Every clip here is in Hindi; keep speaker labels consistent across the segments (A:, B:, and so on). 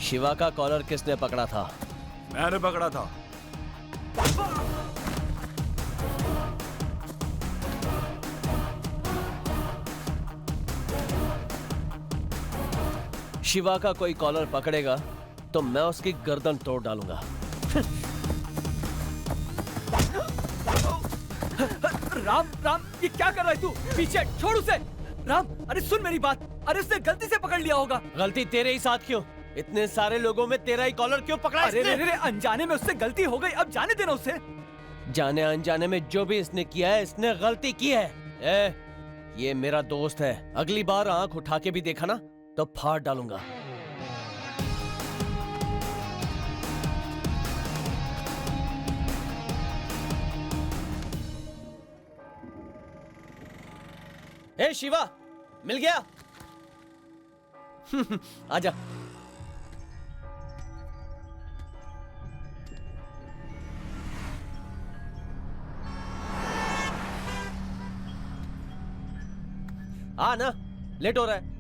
A: शिवा का कॉलर किसने पकड़ा था?
B: मैंने पकड़ा था।
A: शिवा का कोई कॉलर पकड़ेगा तो मैं उसकी गर्दन तोड़ डालूंगा।
C: राम राम, ये क्या कर रहा है तू? पीछे छोड़ उसे। राम, अरे सुन मेरी बात। अरे उसने गलती से पकड़ लिया होगा।
A: गलती तेरे ही साथ क्यों? इतने सारे लोगों में तेरा ही कॉलर क्यों पकड़ा?
C: अरे रे रे, अनजाने में उससे गलती हो गई, अब जाने देना उसे।
A: जाने अनजाने में जो भी इसने किया है, इसने गलती की है। ये मेरा दोस्त है, अगली बार आंख उठा के भी देखा ना तो फाड़ डालूंगा। ए शिवा, मिल गया? आजा। आ ना, लेट हो रहा है।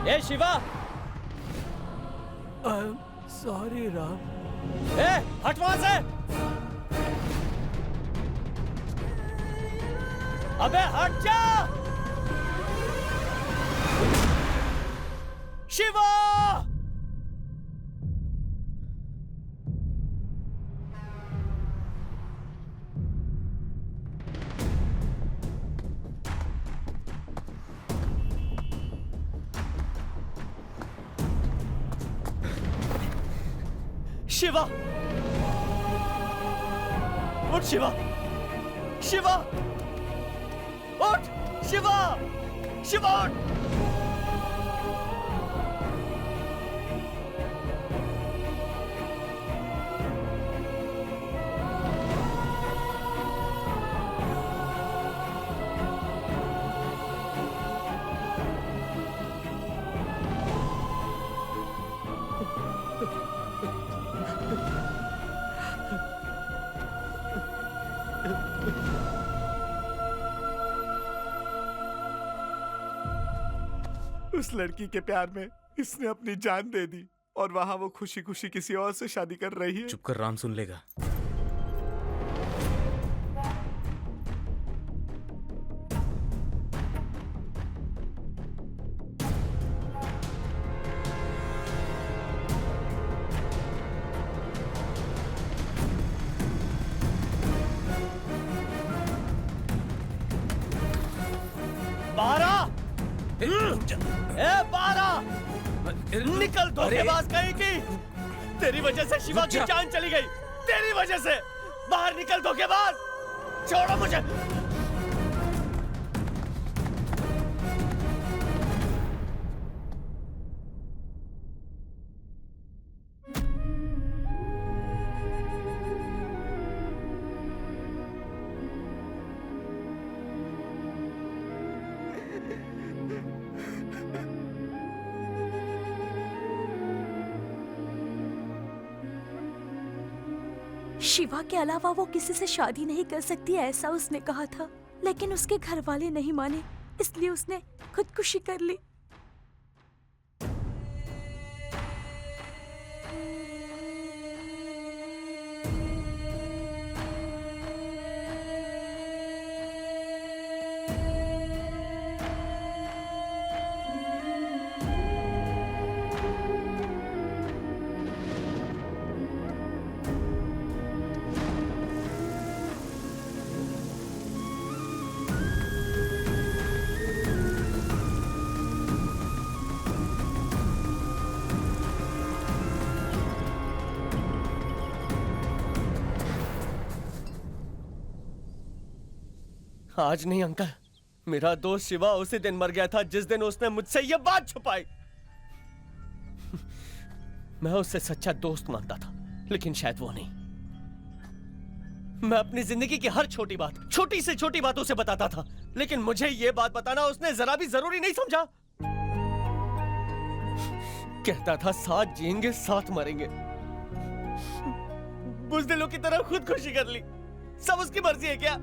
A: ए शिवा,
C: सॉरी राम।
A: ए हट वहां से। अबे हट जा। शिवा, शिवा, उठ शिवा, शिवा, उठ शिवा, शिवा उठ।
B: उस लड़की के प्यार में इसने अपनी जान दे दी और वहां वो खुशी खुशी किसी और से शादी कर रही है।
D: चुप कर, राम सुन लेगा।
A: निकल धोखेबाज कहीं की। तेरी वजह से शिवा की जान चली गई, तेरी वजह से। बाहर निकल धोखेबाज, छोड़ो मुझे।
E: शिवा के अलावा वो किसी से शादी नहीं कर सकती, ऐसा उसने कहा था, लेकिन उसके घर वाले नहीं माने, इसलिए उसने खुदकुशी कर ली।
A: आज नहीं अंकल, मेरा दोस्त शिवा उसी दिन मर गया था जिस दिन उसने मुझसे ये बात छुपाई। मैं उससे सच्चा दोस्त मानता था, लेकिन शायद वो नहीं। मैं अपनी जिंदगी की हर छोटी बात, छोटी से छोटी बात उसे बताता था, लेकिन मुझे ये बात बताना उसने जरा भी जरूरी नहीं समझा। कहता था साथ जिएंगे साथ मरेंगे। बुज़दिलों की तरह खुदकुशी कर ली। सब उसकी मर्जी है क्या?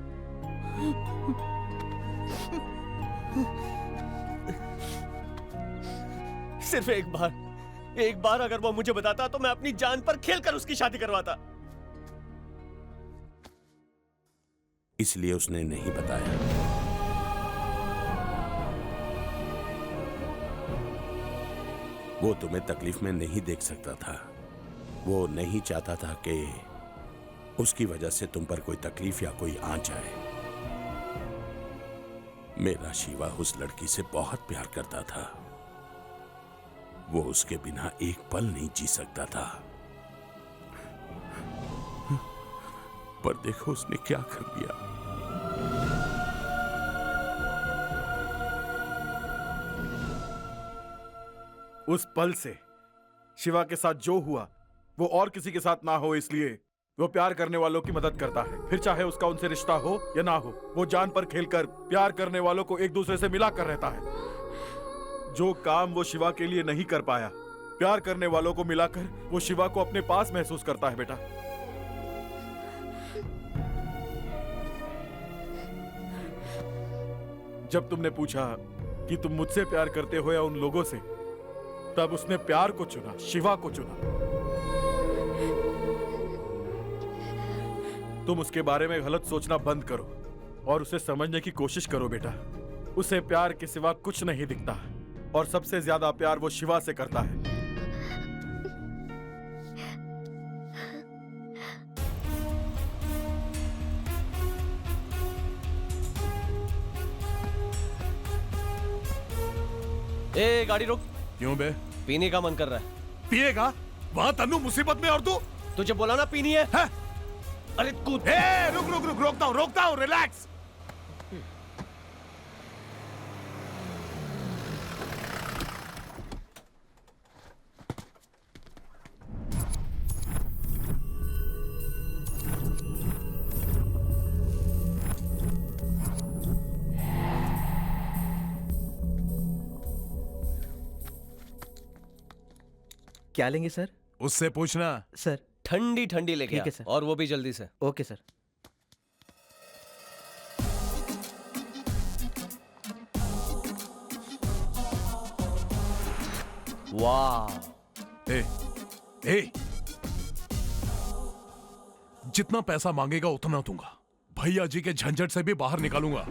A: सिर्फ एक बार अगर वो मुझे बताता तो मैं अपनी जान पर खेलकर उसकी शादी करवाता।
D: इसलिए उसने नहीं बताया। वो तुम्हें तकलीफ में नहीं देख सकता था। वो नहीं चाहता था कि उसकी वजह से तुम पर कोई तकलीफ या कोई आंच आए। मेरा शिवा उस लड़की से बहुत प्यार करता था। वो उसके बिना एक पल नहीं जी सकता था। पर देखो उसने क्या कर दिया।
B: उस पल से शिवा के साथ जो हुआ वो और किसी के साथ ना हो, इसलिए वो प्यार करने वालों की मदद करता है। फिर चाहे उसका उनसे रिश्ता हो या ना हो, वो जान पर खेलकर प्यार करने वालों को एक दूसरे से मिला कर रहता है। जो काम वो शिवा के लिए नहीं कर पाया, प्यार करने वालों को मिलाकर वो शिवा को अपने पास महसूस करता है। बेटा, जब तुमने पूछा कि तुम मुझसे प्यार करते हो या उन लोगों से, तब उसने प्यार को चुना, शिवा को चुना। तुम उसके बारे में गलत सोचना बंद करो और उसे समझने की कोशिश करो। बेटा, उसे प्यार के सिवा कुछ नहीं दिखता और सबसे ज्यादा प्यार वो शिवा से करता है।
A: ए गाड़ी रोक।
B: क्यों बे?
A: पीने का मन कर रहा है।
B: पिएगा? वहां तन्नू मुसीबत में और तू?
A: तुझे बोला ना पीनी है।
B: है?
A: अरे कूद।
B: रुक, रोकता हूँ, रिलैक्स।
C: क्या लेंगे सर?
F: उससे पूछना।
C: सर
A: ठंडी ठंडी लेके
C: ठीक है
A: आ,
C: सर।
A: और वो भी जल्दी से।
C: Okay sir.
A: वाह।
F: ए, जितना पैसा मांगेगा उतना दूंगा। भैया जी के झंझट से भी बाहर निकालूंगा।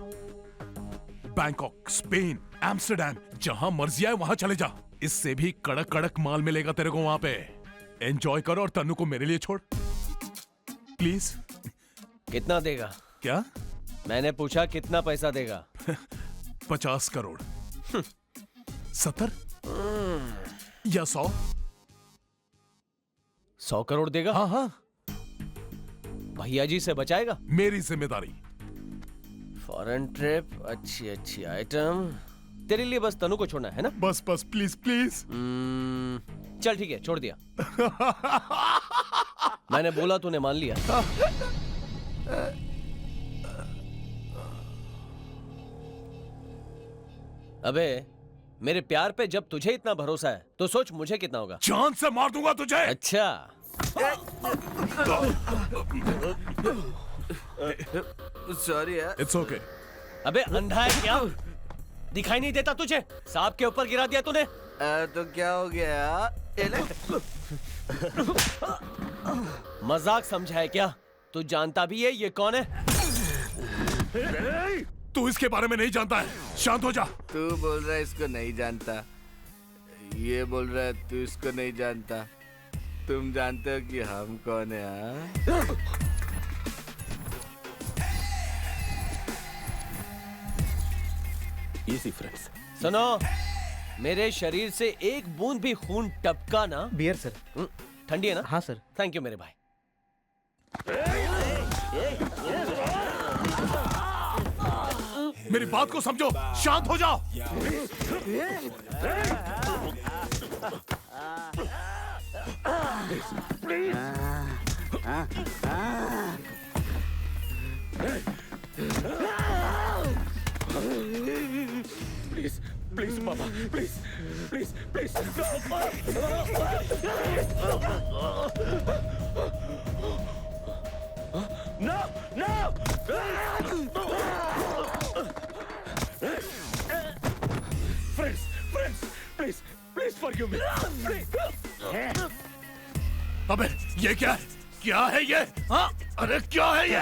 F: बैंकॉक, स्पेन, एम्स्टरडैम, जहां मर्जी आए वहां चले जा। इससे भी कड़क कड़क माल मिलेगा तेरे को वहां पे। एंजॉय करो और तन्नू को मेरे लिए छोड़ प्लीज।
A: कितना देगा?
F: क्या?
A: मैंने पूछा कितना पैसा देगा?
F: 50 करोड़ 70 या 100?
A: 100 करोड़ देगा?
F: हाँ हाँ,
A: भैया जी से बचाएगा?
F: मेरी जिम्मेदारी।
A: फॉरेन ट्रिप, अच्छी आइटम। तेरे लिए बस तनु को छोड़ना है ना?
F: बस प्लीज प्लीज।
A: चल ठीक है, छोड़ दिया। मैंने बोला तूने मान लिया। अबे मेरे प्यार पे जब तुझे इतना भरोसा है तो सोच मुझे कितना होगा।
F: जान से मार दूंगा तुझे।
A: अच्छा।
C: सॉरी यार।
F: It's okay.
A: अबे अंधा है क्या? दिखाई नहीं देता तुझे? सांप के ऊपर गिरा दिया तूने।
C: तो क्या हो गया?
A: मजाक समझा है क्या? तू जानता भी है ये कौन है?
F: तू इसके बारे में नहीं जानता है, शांत हो जा।
G: तू बोल रहा है इसको नहीं जानता, ये बोल रहा है तू इसको नहीं जानता। तुम जानते हो कि हम कौन है? हाँ?
D: Easy friends.
A: सुनो, मेरे शरीर से एक बूंद भी खून टपका ना।
C: Beer sir.
A: ठंडी है ना?
C: हाँ सर।
A: थैंक यू मेरे भाई।
F: मेरी बात को समझो, शांत हो जाओ। प्लीज प्लीज पापा, प्लीज प्लीज प्लीज। अबे ये क्या है? क्या है ये? हाँ, अरे क्या है ये?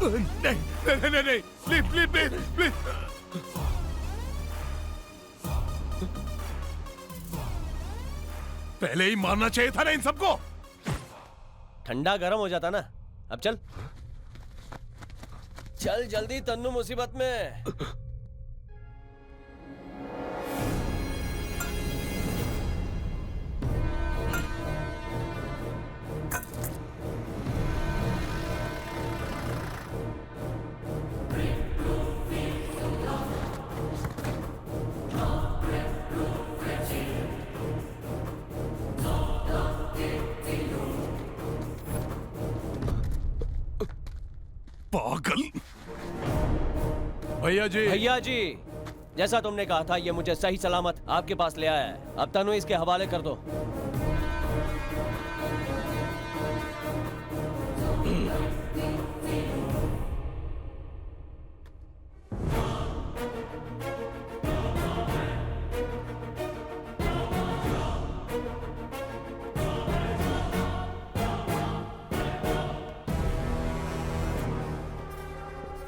F: नहीं नहीं नहीं नहीं, प्लीज प्लीज प्लीज प्लीज। पहले ही मारना चाहिए था ना इन सबको।
A: ठंडा गर्म हो जाता ना। अब चल चल जल्दी, तन्नू मुसीबत में।
F: पागल। भैया जी,
A: भैया जी, जैसा तुमने कहा था ये मुझे सही सलामत आपके पास ले आया है। अब तन्नू इसके हवाले कर दो।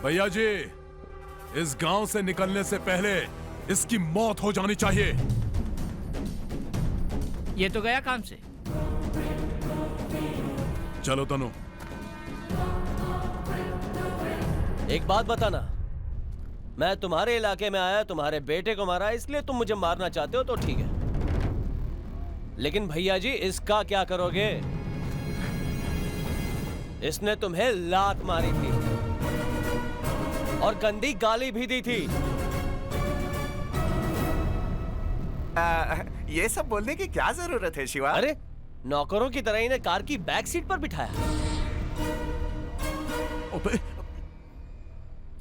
F: भैया जी, इस गांव से निकलने से पहले इसकी मौत हो जानी चाहिए।
C: ये तो गया काम से।
F: चलो तनु।
A: एक बात बताना, मैं तुम्हारे इलाके में आया, तुम्हारे बेटे को मारा, इसलिए तुम मुझे मारना चाहते हो तो ठीक है, लेकिन भैया जी इसका क्या करोगे? इसने तुम्हें लात मारी थी और गंदी गाली भी दी थी।
H: ये सब बोलने की क्या जरूरत है शिवा?
A: अरे नौकरों की तरह इन्हें कार की बैक सीट पर बिठाया।
F: अबे,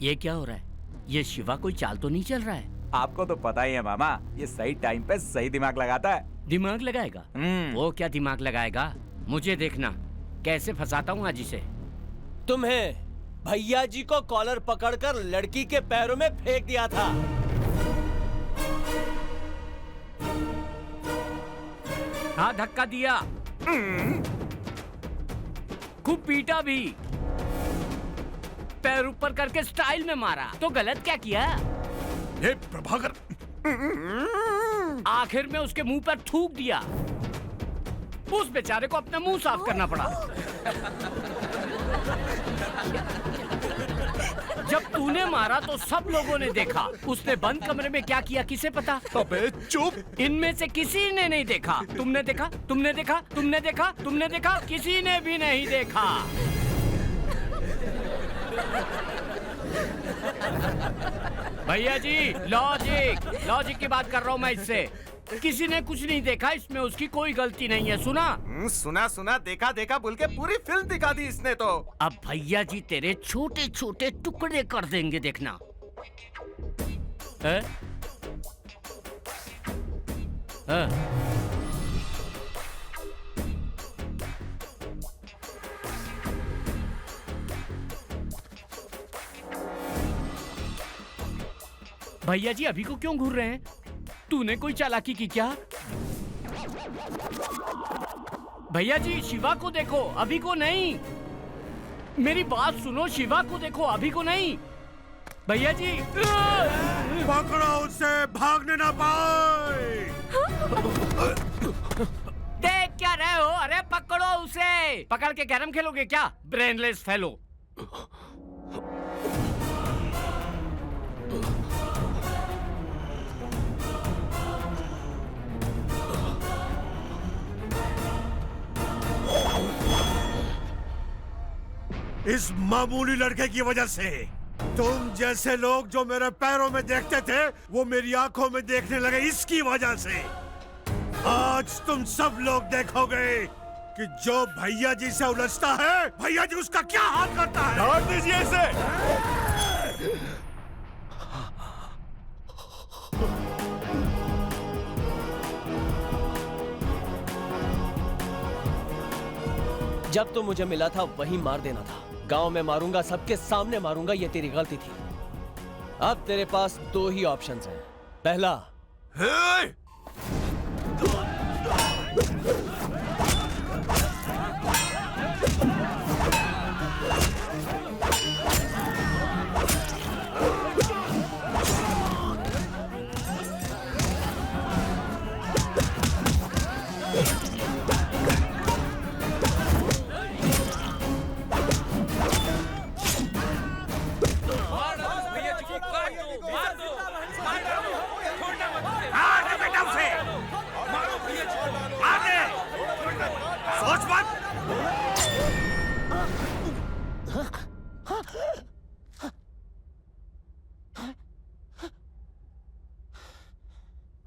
C: ये क्या हो रहा है? ये शिवा कोई चाल तो नहीं चल रहा है?
H: आपको तो पता ही है मामा, ये सही टाइम पे सही दिमाग लगाता है।
C: दिमाग लगाएगा? वो क्या दिमाग लगाएगा? मुझे देखना कैसे फंसाता हूँ आज इसे।
A: तुम्हें भैया जी को कॉलर पकड़कर लड़की के पैरों में फेंक दिया था।
C: हाँ, धक्का दिया, खूब पीटा भी, पैर ऊपर करके स्टाइल में मारा। तो गलत क्या किया?
F: ये प्रभाकर,
C: आखिर में उसके मुंह पर थूक दिया। उस बेचारे को अपना मुंह साफ करना पड़ा। जब तूने मारा तो सब लोगों ने देखा। उसने बंद कमरे में क्या किया किसे पता?
F: अबे चुप।
C: इनमें से किसी ने नहीं देखा। तुमने देखा? तुमने देखा? तुमने देखा? तुमने देखा? किसी ने भी नहीं देखा। भैया जी, लॉजिक की बात कर रहा हूँ मैं इससे। किसी ने कुछ नहीं देखा, इसमें उसकी कोई गलती नहीं है। सुना?
H: सुना देखा बोल के पूरी फिल्म दिखा दी इसने तो।
C: अब भैया जी तेरे छोटे छोटे टुकड़े कर देंगे, देखना। है? है? भैया जी अभी को क्यों घूर रहे हैं? तूने कोई चालाकी की क्या? भैया जी शिवा को देखो, अभी को नहीं। मेरी बात सुनो, शिवा को देखो, अभी को नहीं। भैया जी
F: पकड़ो उसे, भागने ना पाए।
C: देख क्या रहे हो? अरे पकड़ो उसे। पकड़ के कैरम खेलोगे क्या? Brainless fellow.
I: इस मामूली लड़के की वजह से तुम जैसे लोग जो मेरे पैरों में देखते थे वो मेरी आंखों में देखने लगे। इसकी वजह से आज तुम सब लोग देखोगे कि जो भैया जी से उलझता है, भैया जी उसका क्या हाल करता है।
B: छोड़ दीजिए इसे।
A: जब तो मुझे मिला था वही मार देना था। गांव में मारूंगा, सबके सामने मारूंगा, ये तेरी गलती थी। अब तेरे पास दो ही ऑप्शंस हैं। पहला,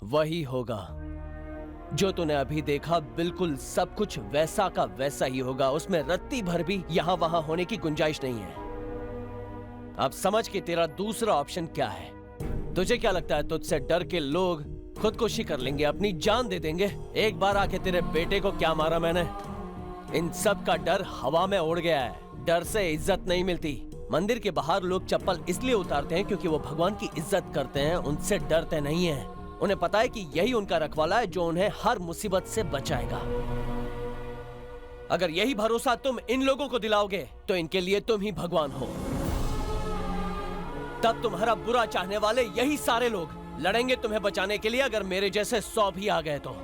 A: वही होगा जो तूने अभी देखा। बिल्कुल सब कुछ वैसा का वैसा ही होगा। उसमें रत्ती भर भी यहां वहां होने की गुंजाइश नहीं है। अब समझ कि तेरा दूसरा ऑप्शन क्या है। तुझे क्या लगता है तुझसे डर के लोग खुदकुशी कर लेंगे, अपनी जान दे देंगे? एक बार आके तेरे बेटे को क्या मारा मैंने। इन सब का डर हवा में उड़ गया है। डर से इज्जत नहीं मिलती। मंदिर के बाहर लोग चप्पल इसलिए उतारते हैं क्योंकि वो भगवान की इज्जत करते हैं, उनसे डरते नहीं हैं। उन्हें पता है कि यही उनका रखवाला है जो उन्हें हर मुसीबत से बचाएगा। अगर यही भरोसा तुम इन लोगों को दिलाओगे तो इनके लिए तुम ही भगवान हो। तब तुम्हारा बुरा चाहने वाले यही सारे लोग लड़ेंगे तुम्हें बचाने के लिए, अगर मेरे जैसे 100 भी आ गए तो।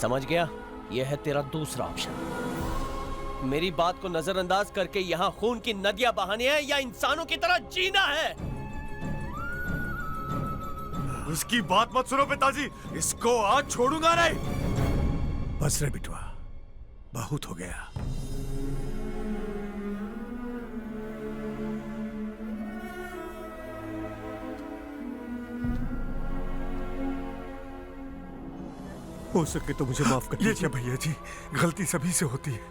A: समझ गया? यह है तेरा दूसरा ऑप्शन। मेरी बात को नजरअंदाज करके यहाँ खून की नदियां बहानी है या इंसानों की तरह जीना है?
I: उसकी बात मत सुनो पिताजी, इसको आज छोड़ूंगा नहीं। बस रे बिटवा, बहुत हो गया। हो सके तो मुझे माफ कर दीजिए भैया जी, गलती सभी से होती है,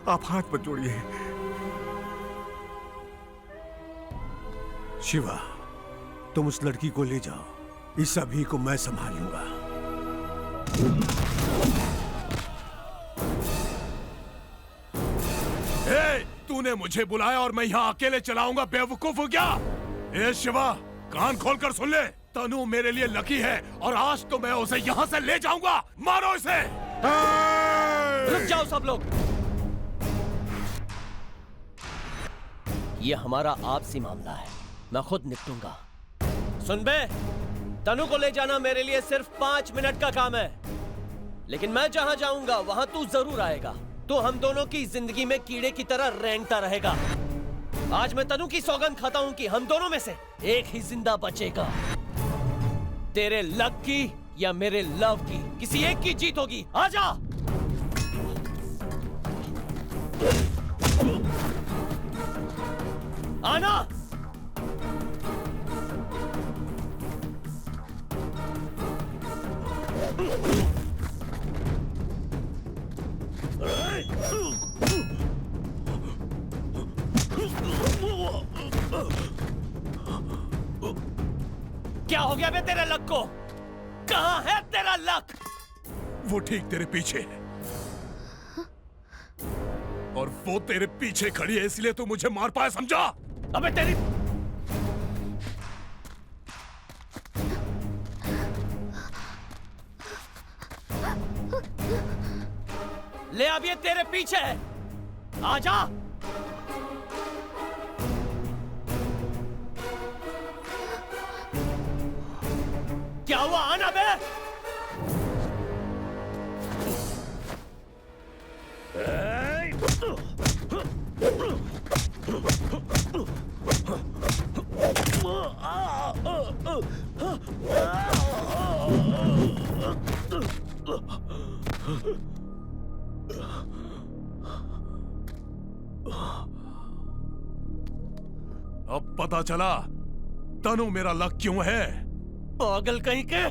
I: आप हाथ मत जोड़िए। शिवा, तुम उस लड़की को ले जाओ, इस सभी को मैं संभालूंगा।
F: तूने मुझे बुलाया और मैं यहाँ अकेले चलाऊंगा, बेवकूफ हो क्या? ए शिवा, कान खोलकर सुन ले, तनु मेरे लिए लकी है और आज तो मैं उसे यहाँ से ले जाऊंगा। मारो इसे।
A: रुक जाओ सब लोग। ये हमारा आपसी मामला है, मैं खुद निपटूंगा। सुन बे, तनु को ले जाना मेरे लिए सिर्फ 5 मिनट का काम है, लेकिन मैं जहां जाऊंगा वहां तू जरूर आएगा। तो हम दोनों की जिंदगी में कीड़े की तरह रेंगता रहेगा। आज मैं तनु की सौगंध खाता हूं कि हम दोनों में से एक ही जिंदा बचेगा। तेरे लक की या मेरे लव की, किसी एक की जीत होगी। आजा। आना। क्या हो गया बे तेरे लक को? कहां है तेरा लक?
F: वो ठीक तेरे पीछे है और वो तेरे पीछे खड़ी है, इसलिए तू मुझे मार पाया, समझा?
A: अबे तेरी ले, अब ये तेरे पीछे है। आजा। क्या हुआ? आना बे।
F: अब पता चला तनु मेरा लक क्यों है।
A: पागल कहीं के।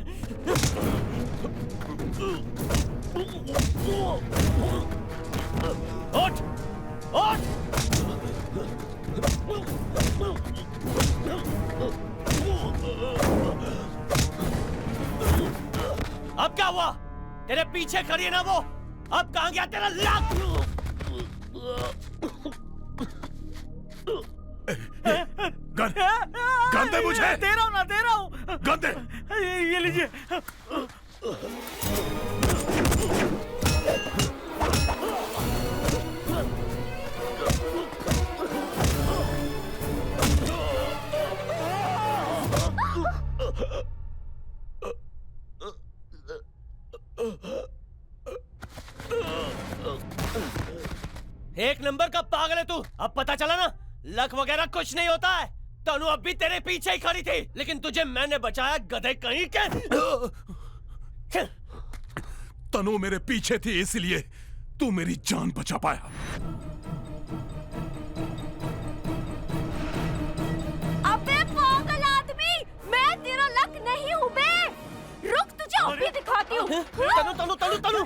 A: उठ, उठ। अब क्या हुआ? तेरे पीछे खड़ी है ना वो? अब कहां गया तेरा लक?
F: गन गन दे मुझे।
A: दे रहा हूँ ना, दे रहा हूँ।
F: गन दे।
A: ये लीजिए। एक नंबर का पागल है तू। अब पता चला ना, लक वगैरह कुछ नहीं होता है। तनु अब भी तेरे पीछे ही खड़ी थी, लेकिन तुझे मैंने बचाया, गधे कहीं के।
F: तनु मेरे पीछे थी, इसलिए तू मेरी जान बचा पाया।
E: अबे पागल आदमी, मैं तेरा लक नहीं हूँ बे। रुक, तुझे अभी दिखाती हूँ।
A: तनु तनु तनु तनु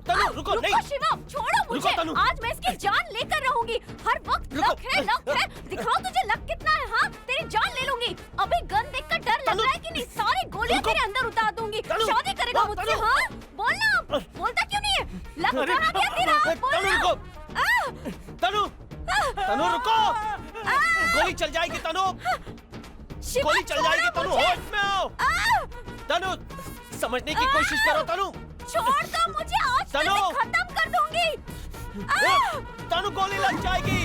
A: तनु रुको नहीं।
E: शिवा, छोड़ो मुझे।
A: तनु।
E: आज मैं इसकी जान लेकर रहूंगी। हर वक्त लक है। दिखाओ तुझे लक कितना है। हाँ, तेरी जान ले लूंगी। अभी गन देखकर डर लग रहा है कि नहीं? सारी गोलियां तेरे अंदर उतार दूंगी। शादी करेगा मुझसे? हाँ, बोलना। बोलता क्यों नहीं है? लक कहाँ गया तेरा? बोलना।
A: तनु तनु रुको। गोली चल जाएगी तनु।
E: शिवा,
A: गोली चल जाएगी तनु,
E: मुझे।
A: होश में आओ। तनु, समझने की कोशिश करो तनु।
E: छोड़ दो मुझे, आज
A: तनु।
E: मैं खत्म कर दूंगी।
A: तनु, गोली लग जाएगी।